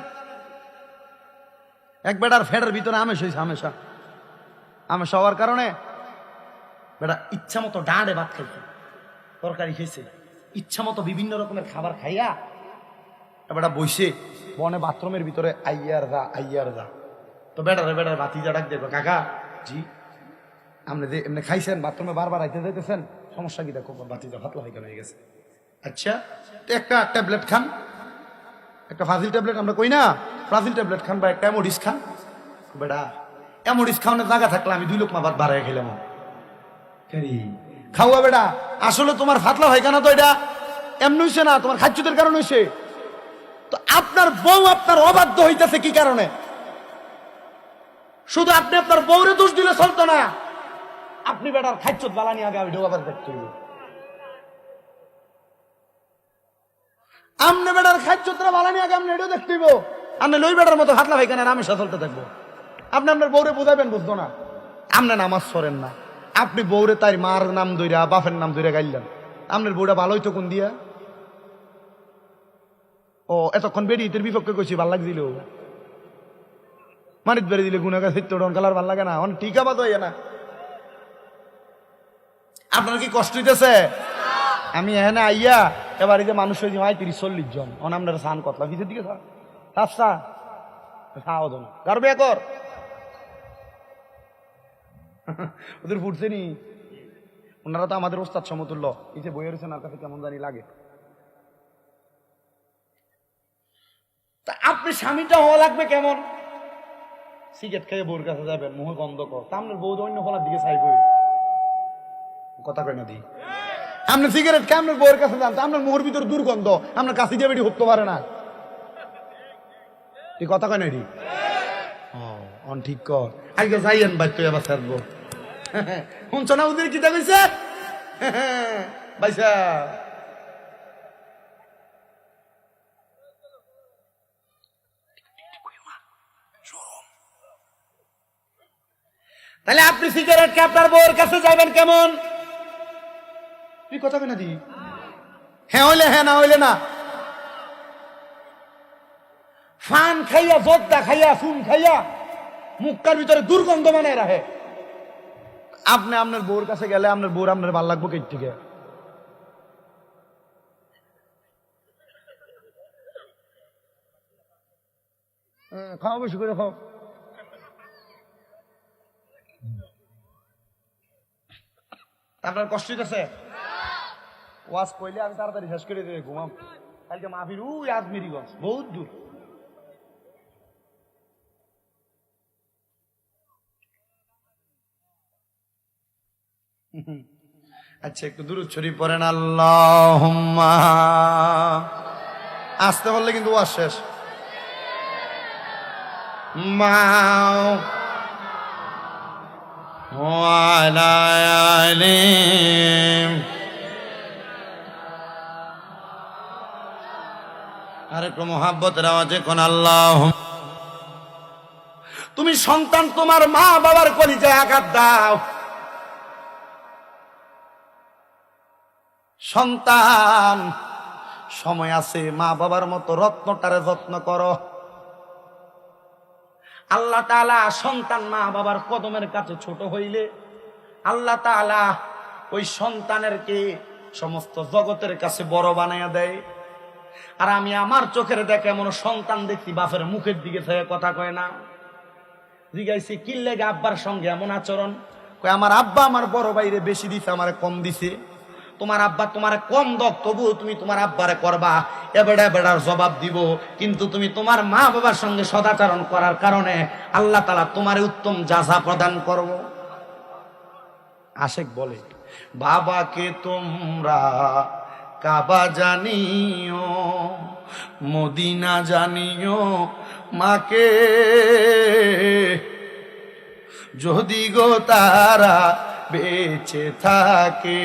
এক বেটার ফেডের ভিতরে আমেশ হয়েছে, আমেশা হওয়ার কারণে বেটা ইচ্ছা মতো ডাঁড়ে ভাত খাইছে, তরকারি খেয়েছে, ইচ্ছা মতো বিভিন্ন রকমের খাবার খাইয়া বেটা বইছে বনে বাথরুমের ভিতরে আইয়ার যা। তো বেটার ভাতিজা ডাক দেবে, কাকা জি আপনি যে এমনি খাইছেন বাথরুমে বারবার আইতে যাইতেছেন, সমস্যা কি? দেখো ভাতিজা ভাতলা হয়ে হয়ে গেছে। আচ্ছা তো একটা ট্যাবলেট খান, একটা ফাজিল ট্যাবলেট আমরা কই না, ফাজিল ট্যাবলেট খান বা একটা অ্যামোডিস খান। বেটা অ্যামোডিস খাওয়ানোর জায়গা থাকলে আমি 2 লোকমা ভাত বাড়াই খেলাম। খাওয়া বেটা আসলে তোমার ফাতলা পায়খানা তো এটা এমনি হইছে না, তোমার খাদ্যদের কারণ হইছে। তো আপনার বউ আপনার অবাধ্য হইতেছে কি কারণে? শুধু আপনি আপনার বউরে দোষ দিলে চলতো না, আপনি বেটার খাদ্য বালানি আগে আমি ঢোকাবার দেখতে হইব। আপনি বেটার খাদ্যটা বালানি আগে আপনি এটাও দেখতে হইব। আপনি লই বেটার মতো ফাতলা পায়খানা রামেশা চলতে থাকবো। আপনি আপনার বউরে বোঝাবেন, বুঝতো না। আপনি নামাজ পড়েন না, আপনি বউরে তাই মার নাম ধইরা বাপের নাম ধইরা গাইলেন। আপনার বউটা ভালোই তো কোন দিয়া? ও এতক্ষণ বেরিয়ে বিপক্ষে কইছি ভাল লাগছিল, মানিত বেড়ে দিলে গুণাগার কালার ভাল লাগে না, অনেক টিকা বাদ হইয়া না। আপনার কি কষ্ট হইতেছে? আমি এখানে আইয়া এবার যে মানুষ হয়েছে 30-40 জন, আপনার সান কতলা পিছের দিকে গারবে কর ওদের ফুটছে নি। ওনারা তো আমাদের ওস্তাদ সমতুল্য, এই যে বইয়ের ওনার কাছে কেমন জানি লাগে। তা আপনি স্বামীটা হওয়া লাগবে কেমন? সিগারেট খেয়ে বউর কাছে যাবেন, মুখ বন্ধ কর, তা আপনার বউ অন্য ফলার দিকে চাইব। কথা কয় না দি, আপনি সিগারেট খেয়ে আপনার বউয়ের কাছে যান, তা আপনার মুখের ভিতরে দুর্গন্ধ, আপনার কাছে দিয়ে বেটি হতে পারে না। এই কথা কয় না এটি ঠিক কর। আগে যাইয়েন ভাই, তুই আবার ছাড়বো শুনছ না ওদের কি দেখছে ভাইসা। তাহলে আপনি সিগারেট কে আপনার বউয়ের কাছে যাবেন কেমন? তুই কথা কেন দি? হ্যাঁ হইলে হ্যাঁ, না হইলে না। ফান খাইয়া, জোদ্দা খাইয়া, ফুন খাইয়া মুখটার ভিতরে দুর্গন্ধ মানে রাখে। আপনি আপনার বউর কাছে গেলে আপনার বউর আপনার ভাল লাগবো কে থেকে? খাওয়া বেশি করে খাও। আপনার কষ্ট হইতেছে? ওয়াজ কইলে আমি তাড়াতাড়ি শেষ করে দিয়ে ঘুমাম। কালকে মাহফিল ওই আজমেরিগঞ্জ, বহুত দূর। আচ্ছা একটু দুরূদ শরীফ পড়েন। আল্লাহুম্মা, আসতে বললে কিন্তু ওয়াজ শেষ। মাও ওয়ালা আলিম, আর একটু মোহাব্বতের আওয়াজে কোন আল্লাহ। তুমি সন্তান তোমার মা বাবার কলিজায় আঘাত দাও। সন্তান সময় আছে, মা বাবার মতো রত্নটারে যত্ন করো। আল্লাহ তাআলা সন্তান মা বাবার কদমের কাছে ছোট হইলে আল্লাহ তাআলা ওই সন্তানেরকে সমস্ত জগতের কাছে বড় বানাইয়া দেয়। আর আমি আমার চোখের দেখে এমন সন্তান দেখছি বাপের মুখের দিকে থেকে কথা কয় না। জিজ্ঞাসি কি লেগে আব্বার সঙ্গে এমন আচরণ? কয় আমার আব্বা আমার বড় ভাইরে বেশি দিছে, আমারে কম দিছে। তোমার আব্বা তোমার কম দক, তবুও তুমি তোমার আব্বারে করবা, এবেড়া বেড়ার জবাব দিব। কিন্তু তুমি তোমার মা বাবার সঙ্গে সদাচরণ করার কারণে আল্লাহ তাআলা তোমারে উত্তম জাযা প্রদান করব। আশেক বলে, বাবাকে তোমরা কাবা জানিও, মদিনা জানিও, মাকে যদি গো তারা বেঁচে থাকে।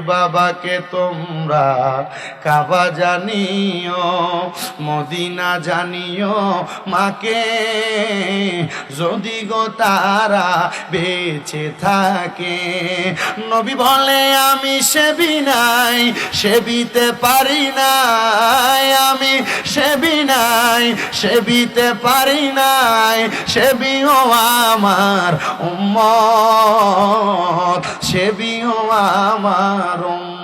বাবাকে তোমরা কাবা জানিও, মদিনা জানিও, মাকে যদি গো তারা বেঁচে থাকে। নবী বলে আমি সেবি নাই, সেবিতে পারি নাই, আমি সেবি নাই, সেবিতে পারি নাই, সেবিও আমার উম্মত, সেবিও আমার উম্মত।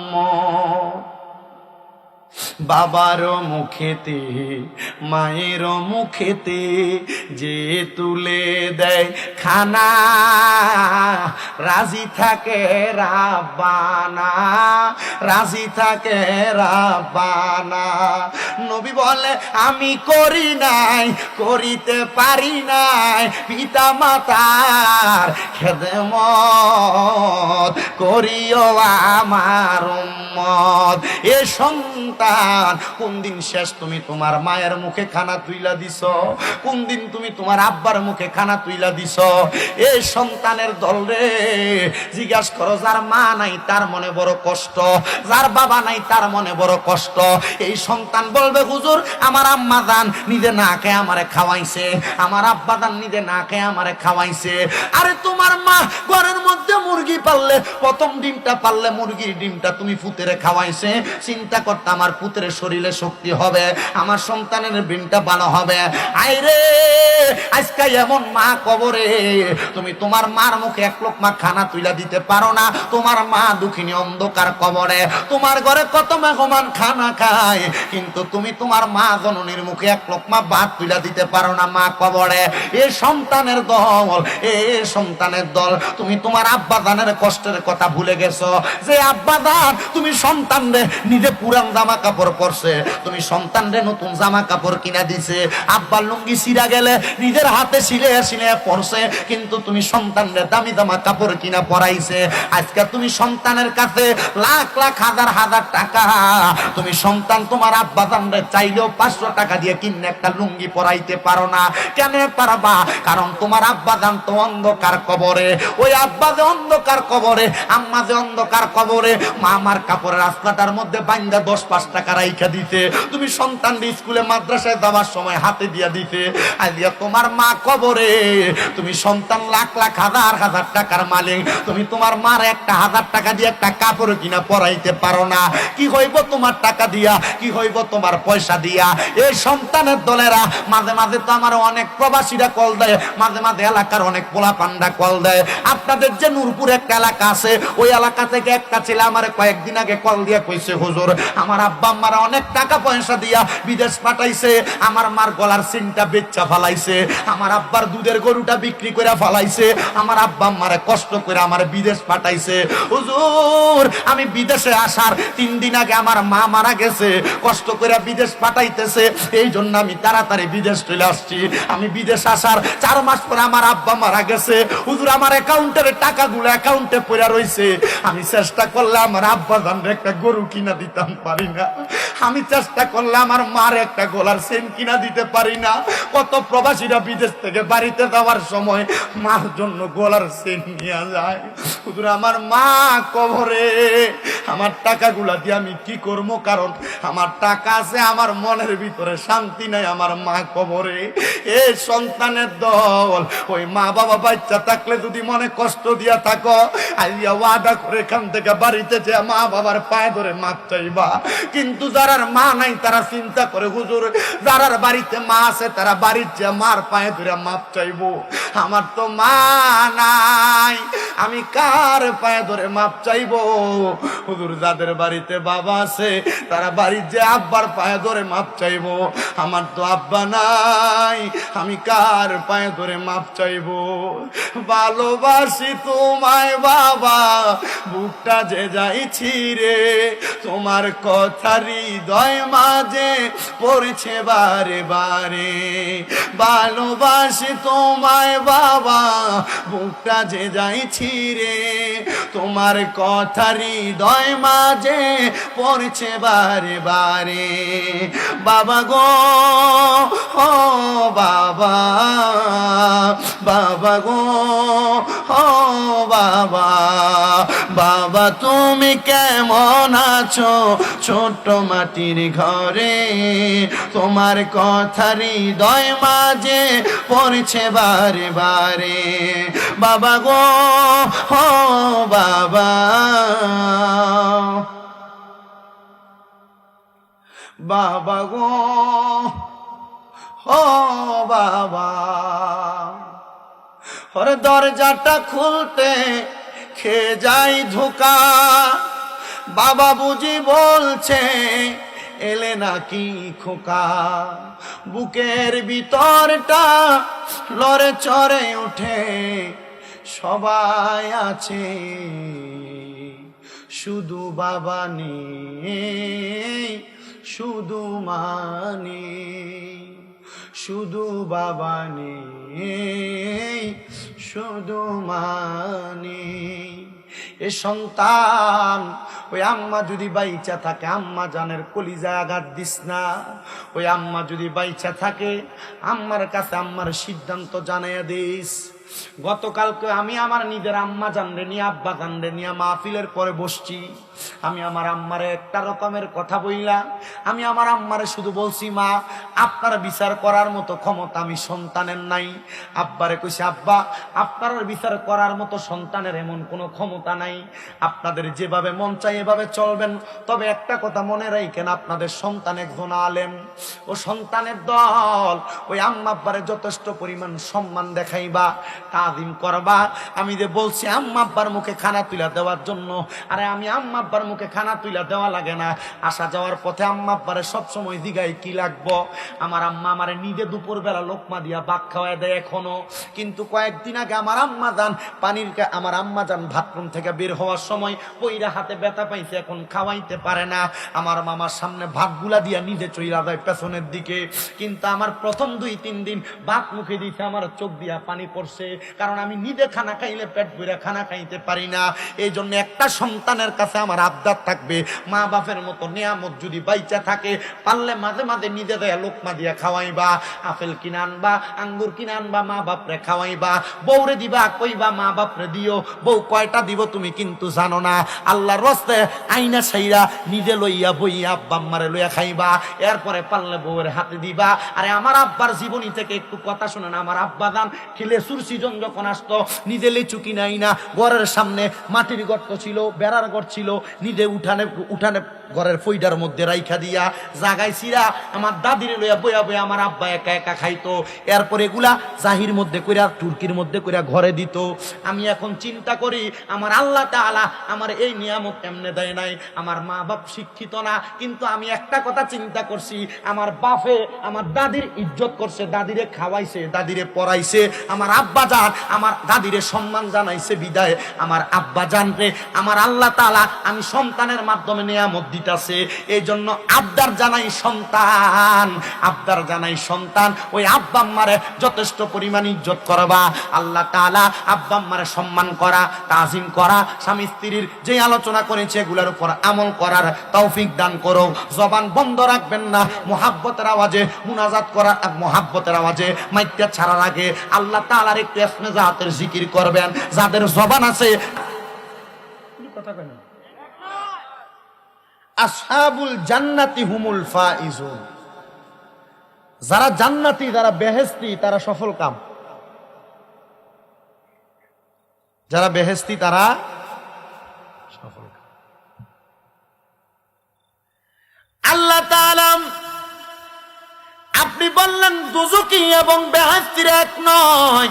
বাবারও মুখেতে মায়েরও মুখেতে যে তুলে দেয় খানা, রাজি থাকে রাব্বানা, রাজি থাকে রাব্বানা। নবী বলে আমি করি নাই, করিতে পারি নাই, পিতা মাতার খেদমত, করিও আমার উম্মত। এ সন্তান কোন দিন শেষ তুমি তোমার মায়ের মুখে খানা তুইলা দিছ? কোন দিন তুমি তোমার আব্বার মুখে খানা তুইলা দিছ? এই সন্তানের দল রে জিজ্ঞাসা করো, যার মা নাই তার মনে বড় কষ্ট, যার বাবা নাই তার মনে বড় কষ্ট। এই সন্তান বলবে হুজুর আমার আম্মা জান নিজে না খেয়ে আমারে খাওয়াইছে, আমার আব্বা জান নিজে না খেয়ে আমারে খাওয়াইছে। আরে তোমার মা ঘরের মধ্যে মুরগি পাললে, প্রথম ডিমটা পাললে মুরগির ডিমটা তুমি পুতেরে খাওয়াইছে, চিন্তা করতে আমার পুতের শরীরে শক্তি হবে, আমার সন্তানের ডিমটা ভালো হবে। আইরে আজকে এমন মা কবরে, তুমি তোমার মার মুখে এক লোকমা খানা তুইলা দিতে পারো না। তোমার মা দুঃখিনী অন্ধকার কবরে, তোমার ঘরে কত মেহমান খানা খায়, কিন্তু তুমি তোমার মা জননীর মুখে এক লোকমা ভাত তুইলা দিতে পারো না মা কবরে। এ সন্তানের দল, এ সন্তানের দল, তুমি তোমার আব্বা দানের কষ্টের কথা ভুলে গেছো। যে আব্বা দান তুমি সন্তান রে নিজে পুরান জামা কাপড় পরছে, তুমি সন্তান রে নতুন জামা কাপড় কিনা দিছে। আব্বার লুঙ্গি ছিঁড়া গেলে নিজের হাতে সিলে সিলে পরছে, কিন্তু তুমি সন্তান রে দামি জামা কাপড় কিনা পরাইছে। আজকে তুমি সন্তানের কাছে লাখ লাখ হাজার হাজার টাকা, তুমি সন্তান তোমার আব্বা দান রে চাইলেও 500 টাকা দিয়ে কিনে একটা লুঙ্গি পরাইতে পারো না। কেন পারবা? কারণ তোমার আব্বা দান তো অন্ধকার কবরে। ওই আব্বা যে অন্ধকার কবরে, আম্মা যে অন্ধকার কবরে, মা আমার কাপড়ের রাস্তাটার মধ্যে বাইন্দা 10-5 টাকা রাইখা দিতে, তুমি সন্তান স্কুলে মাদ্রাসায় যাওয়ার সময় হাতে দিয়া দিতে। আজকে তোমার মা কবরে, তুমি সন্তান লাখ লাখ হাজার হাজার টাকার মালিক, তুমি তোমার মার 1000 টাকা দিয়ে একটা কাপড় কিনা পরাইতে পারো না। কি হইব তোমার টাকা দিয়া, কি হইব তোমার পয়সা দিয়া? এই সন্তানের দলেরা মাঝে মাঝে তো আমার অনেক প্রবাসীরা কল দেয়, মাঝে মাঝে এলাকার অনেক পোলা পান্ডা কল দেয়। আপনাদের যে নূরপুর একটা এলাকা আছে, ওই এলাকা থেকে একটা ছেলে আমার কয়েকদিন আগে কল দিয়া কইছে, হুজুর আমার আব্বা আম্মারা অনেক টাকা পয়সা দিয়া বিদেশ পাঠাইছে, আমার মার গলার সিনটা বেচ্চা ফালাইছে, আমার আব্বার দুধের গরুটা বিক্রি করে ফালাইছে, আমার আব্বা আম্মারে কষ্ট করে আমার বিদেশ পাঠাইছে। হুজুর আমি বিদেশে আসার 3 দিন আগে আমার মা মারা গেছে, কষ্ট করে বিদেশ পাঠাইতেছে, এই জন্য আমি তাড়াতাড়ি বিদেশ চলে আসছি। আমি বিদেশ আসার 4 মাস পরে আমার আব্বা মারা গেছে। হুজুর আমার অ্যাকাউন্টের টাকাগুলো অ্যাকাউন্টে পড়ে রইছে, আমি চেষ্টা করলে আমার আব্বা জানরে একটা গরু কিনা দিতাম পারি না, আমি চেষ্টা করলে আমার মার একটা গলার চেন কিনা দিতে পারি না। কত প্রবাসীরা বিদেশ থেকে বাড়িতে যাওয়ার সময় মার জন্য গলার চেন নিয়ে যায়। হুজুর আমার মা কবরে, আমার টাকাগুলা দিয়ে আমি কি করবো? কারণ আমার টাকা আছে, আমার মনের ভিতরে শান্তি নাই, আমার মা কবরে। এই সন্তানের দল, ওই মা বাবা বাচ্চা থাকলে যদি মনে কষ্ট দিয়া থাকো, আইয়া ওয়াদা করে এখান থেকে বাড়িতে যে মা বাবার পায়ে ধরে মাপ চাইবা। কিন্তু যারার মা নাই তারা চিন্তা করে, হুজুর যারার বাড়িতে মা আছে তারা বাড়ির যে মার পায়ে ধরে মাপ চাইবো, আমার তো মা নাই, আমি কার পায়ে ধরে মাপ চাইবো? হুজুর যাদের বাড়িতে বাবা আছে তারা বাড়ির যে আব্বার পায়ে ধরে মাপ চাইবো, আমার তো আব্বা নাই, আমি কার পায়ে ধরে মাপ চাইবো? ভালোবাসি তোমায় বাবা, বুকটা যে যাইছি রে, তোমার কথা হৃদয় মাঝে পড়ছে বারে বারে। ভালোবাসি তোমায় বাবা বুকটা যে যাইছি রে, তোমার কথা হৃদয় মাঝে পড়ছে বারে বারে। বাবা গো ও বাবা, বাবা গো ও বাবা, বাবা তুমি কেমন আছো ছোট্ট মাটির ঘরে, তোমার কথা হৃদয় মাঝে পড়ছে বারে বারে। বাবা গো ও বাবা, বাবা গো ও বাবা, ওর দরজাটা খুলতে খেয়ে যাই ধোকা, বাবা বুঝি বলছে এলে নাকি খোকা, বুকের ভিতরটা লড়ে চড়ে উঠে, সবাই আছে শুধু বাবা নেই, শুধু মানে, শুধু বাবা নেই, শুধু মানে। এ সন্তান ওই আম্মা যদি বাইচা থাকে, আম্মা জানের কলিজায় আঘাত দিস না। ওই আম্মা যদি বাইচা থাকে, আম্মার কাছে আম্মার সিদ্ধান্ত জানাইয়া দিস। গতকালকে আমি আমার নিজের আম্মা জানরে নিয়ে, আব্বা জানরে নিয়ে মাহফিলের পরে বসছি। আমি আমার আম্মারে একটা রকমের কথা বইলা, আমি আমার আম্মারে শুধু বলছি, মা আপনার বিচার করার মতো ক্ষমতা আমি সন্তানের নাই। আব্বারে কইছি, আব্বা আপনার বিচার করার মতো সন্তানের এমন কোনো ক্ষমতা নাই, আপনাদের যেভাবে মন চাই এভাবে চলবেন। তবে একটা কথা মনে রাখেন, আপনাদের সন্তান একজন আলেম, ও সন্তানের দল ওই আম্মা আব্বারে যথেষ্ট পরিমাণ সম্মান দেখাইবা, তাজিম করবা। আমি যে বলছি আম্মা আব্বার মুখে খানা তুলা দেওয়ার জন্য, আরে আমি আম্মা আব্বার মুখে খানা তুলা দেওয়া লাগে না। আসা যাওয়ার পথে আম্মা আব্বারে সবসময় দিগাই কি লাগবো। আমার আম্মা আমারে নিজে দুপুরবেলা লোকমা দিয়া ভাত খাওয়াই দেয় এখনো। কিন্তু কয়েকদিন আগে আমার আম্মা যান আমার আম্মা যান বাথরুম থেকে বের হওয়ার সময় পইরা হাতে ব্যথা পাইছে, এখন খাওয়াইতে পারে না। আমার মামার সামনে ভাতগুলা দিয়া নিজে চইলা যায় পেছনের দিকে। কিন্তু আমার প্রথম 2-3 দিন ভাত মুখে দিতে আমার চোখ দিয়া পানি পড়ছে, কারণ আমি নিজে খানা খাইলে পেট ভরে খানা খাইতে পারি না। এই জন্য একটা সন্তানের কাছে আমার আবদার থাকবে, মা বাপের মতো নিয়ামত যদি বাইচা থাকে, পারলে মাঝে মাঝে নিজে দেয়া লোকমা দিয়া খাওয়াইবা। আপেল কিনে আনবা, আঙ্গুর কিনে আনবা, মা বাপরে খাওয়াইবা। বউরে দিবা, কইবা মা বাপরে দিও। বউ কয়টা দিব তুমি কিন্তু জানো না। আল্লাহর রাস্তে আইনা ছাইরা নিজে লইয়া বইয়া আব্বা আম্মারে লইয়া খাইবা। এরপরে পারলে বউয়ের হাতে দিবা। আরে আমার আব্বার জীবনী থেকে একটু কথা শোনেন। আমার আব্বা দান খিলে সুরসিজন যখন আসতো, নিজে লিচু কিনাই না, ঘরের সামনে মাটির গর্ত ছিল, বেড়ার ঘর ছিল, নিজে উঠানে ঘরের ফইডার মধ্যে রাইখা দিয়া জাগায় সিরা আমার দাদিরে লইয়া বইয়া বইয়া আমার আব্বা একা একা খাইতো। এরপর এগুলা জাহির মধ্যে কইরা, তুর্কির মধ্যে কইরা ঘরে দিত। আমি এখন চিন্তা করি, আমার আল্লাহ তাআলা আমার এই নিয়ামত এমনে দেয় নাই। আমার মা বাপ শিক্ষিত না, কিন্তু আমি একটা কথা চিন্তা করছি, আমার বাপে আমার দাদির ইজ্জত করছে, দাদিরে খাওয়াইছে, দাদিরে পড়াইছে। আমার আব্বা জান আমার দাদিরে সম্মান জানাইছে বিদায় আমার আব্বা জান রে আমার আল্লাহ তাআলা আমি সন্তানের মাধ্যমে নিয়ামত দিতাছে। এই জন্য আবদার জানাই সন্তান, আবদার জানাই সন্তান, ওই আব্বা আম্মারে যথেষ্ট পরিমাণ ইজ্জত করবা। আল্লাহ তাআলা আব্বা আম্মারে সম্মান করা, তাজিম করা, স্বামী স্ত্রীর যে আলোচনা করেছে এগুলোর উপর আমল করার তৌফিক দান করো। জবান বন্ধ রাখবেন না, মুহাব্বতের আওয়াজে মুনাজাত করা, মুহাব্বতের আওয়াজে মাইকটা ছাড়ার আগে আল্লাহ তাআলার একটু ইসমে জাতের জিকির করবেন। যাদের জবান আছে, কথা কেন, আসহাবুল জান্নাতি হুমুল ফাইজুন, যারা জান্নাতি, যারা বেহেশতি, তারা সফল কাম। যারা বেহেশতি তারা সফল কাম। আল্লাহ তাআলা আপনি বললেন দুজকি এবং বেহেশতির এক নয়,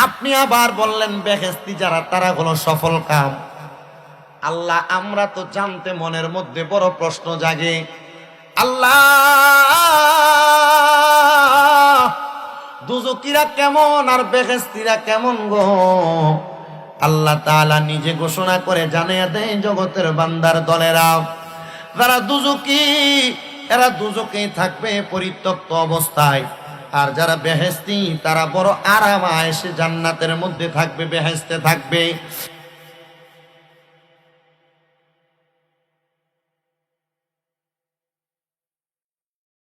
আপনি আবার বললেন বেহেশতি যারা তারা হলো সফল কাম। আল্লাহ আমরা তো জানতে মনের মধ্যে বড় প্রশ্ন জাগে, আল্লাহ দুজকিরা কেমন আর বেহেশতিরা কেমন গো? আল্লাহ তাআলা নিজে ঘোষণা করে জানিয়ে দেয় জগতের বান্দার দলেরা, যারা দুজকি এরা দুজকেই থাকবে পরিত্যক্ত অবস্থায়, আর যারা বেহেশতি তারা বড় আরাম আয়েশে জান্নাতের মধ্যে থাকবে, বেহেশতে থাকবে।